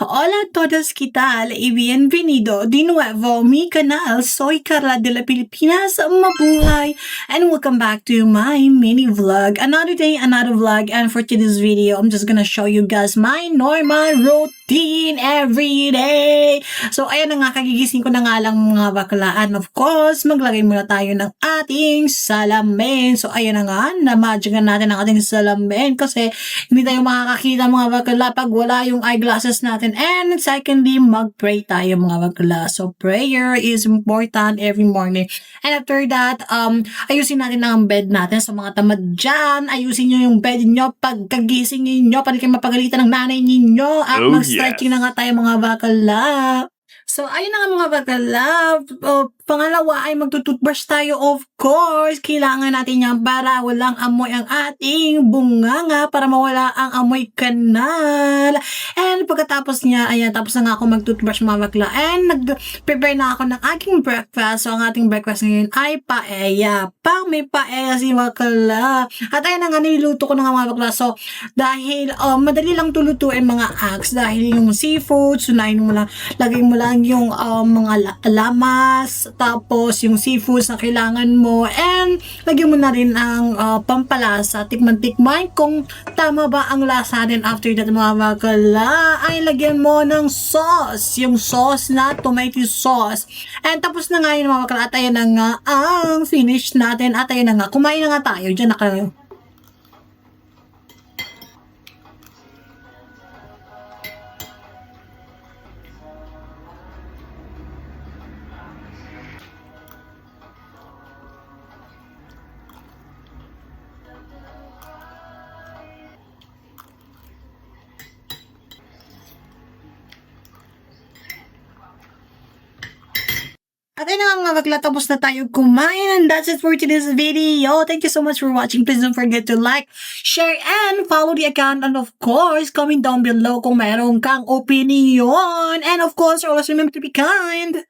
Hola a todos, ¿qué tal? Y bienvenido de nuevo a mi canal. Soy Carla de la Pilipinas, mabuhay, and welcome back to my mini vlog. Another day, another vlog, and for today's video, I'm just gonna show you guys my normal routine every day. So, ayan na nga, kagigising ko na nga lang mga baklaan. Of course, maglagay muna tayo ng ating salamin. So, ayan na nga, na-magican natin ang ating salamin kasi hindi tayo makakakita mga bakla pag wala yung eyeglasses natin. And secondly, mag-pray tayo mga bakla. So prayer is important every morning. And after that, ayusin natin ang bed natin. Sa mga tamad dyan, ayusin nyo yung bed nyo pagkagising ninyo, para kayo mapagalitan ng nanay ninyo. At mag-stretching na nga tayo mga bakla. So, ayun na nga mga bakla. Pangalawa ay magtututbrush tayo, of course. Kailangan natin yan para walang amoy ang ating bunganga, para mawala ang amoy kanal. And pagkatapos niya, ayan, tapos na nga ako magtutbrush mga bakla. And nag-prepare na ako ng aking breakfast. So, ang ating breakfast ngayon ay paella. May paella si bakla. At ayun na nga, niluto ko na nga mga bakla. So, dahil madali lang tulutuin mga eggs. Dahil yung seafood, sunahin mo lang, lagay mo lang yung mga lamas, tapos yung seafoods na kailangan mo, and lagyan mo na rin ang pampalasa, tikman kung tama ba ang lasa din. After that mga bakla, ay lagyan mo ng sauce, yung sauce na tomato sauce. And tapos na nga yun mga bakla, at ayan na nga ang finish natin, at ayan na nga, kumain na nga tayo, dyan na kayo. At ayun na nga mga bakla, tapos na tayo kumain, and that's it for today's video. Thank you so much for watching. Please don't forget to like, share, and follow the account. And of course, comment down below kung mayroon kang opinion. And of course, always remember to be kind.